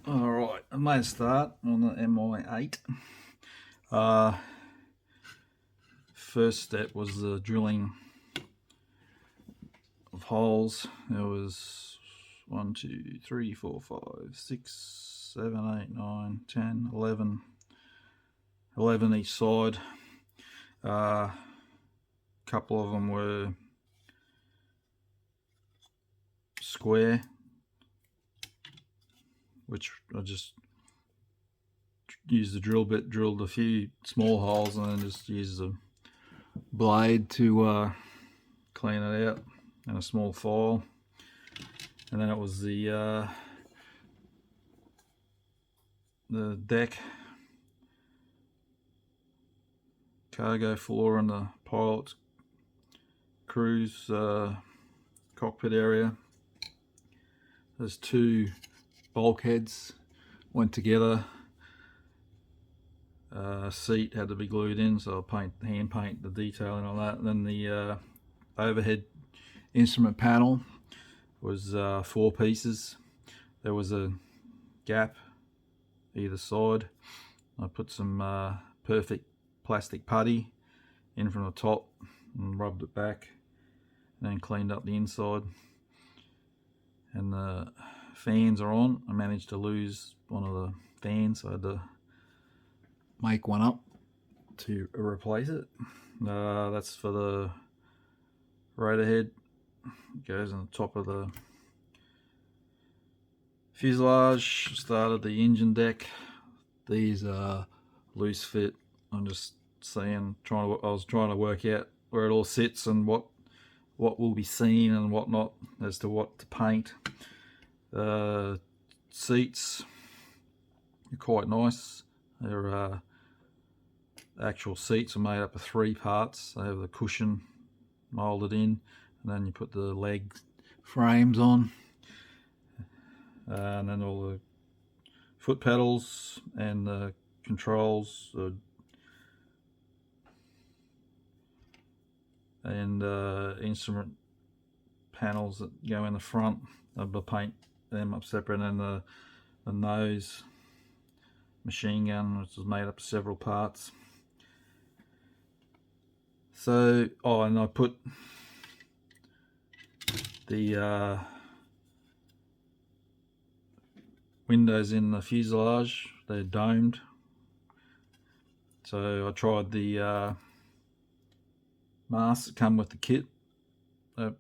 Alright, I made a start on the Mi-8. First step was the drilling of holes. There was 1, 2, 3, 4, 5, 6, 7, 8, 9, 10, 11 each side. A couple of them were square, which I just used the drill bit, drilled a few small holes, and then just used the blade to clean it out, and a small file. And then it was the deck, cargo floor, and the pilot's crew's cockpit area. There's two bulkheads went together. Seat had to be glued in, so I hand paint the detailing on that. And then the overhead instrument panel was 4 pieces. There was a gap either side. I put some perfect plastic putty in from the top and rubbed it back, and then cleaned up the inside. And the fans are on. I managed to lose one of the fans, so I had to make one up to replace it. That's for the rotor head. It goes on the top of the fuselage. Started the engine deck. These are loose fit. I'm just saying, I was trying to work out where it all sits and what will be seen and what not, as to what to paint. Seats are quite nice. They're actual seats are made up of 3 parts. They have the cushion molded in, and then you put the leg frames on, and then all the foot pedals and the controls and instrument panels that go in the front. I'll paint them up separate, and the nose machine gun, which is made up of several parts. So, and I put the windows in the fuselage. They're domed. So I tried the masks that come with the kit. They're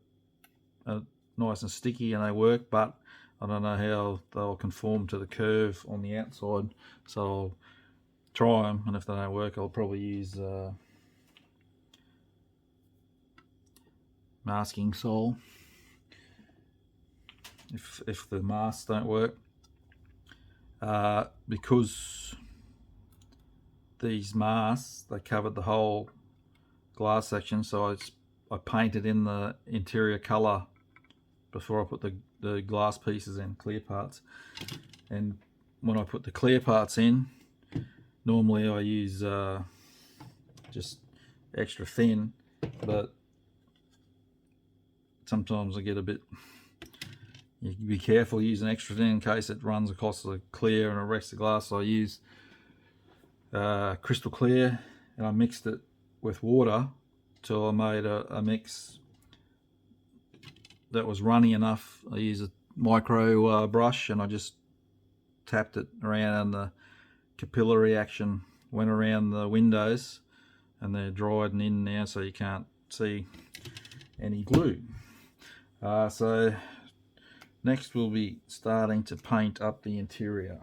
nice and sticky and they work, but I don't know how they'll conform to the curve on the outside. So I'll try them, and if they don't work, I'll probably use masking sole if the masks don't work, because these masks, they covered the whole glass section, so I painted in the interior color before I put the glass pieces in, clear parts. And when I put the clear parts in, normally I use just extra thin, but sometimes I get a bit, you can be careful using extra thin in case it runs across the clear and it wrecks the glass. So I use crystal clear, and I mixed it with water till I made a mix that was runny enough. I used a micro brush, and I just tapped it around, and the capillary action went around the windows, and they're dried and in now, so you can't see any glue. So next we'll be starting to paint up the interior.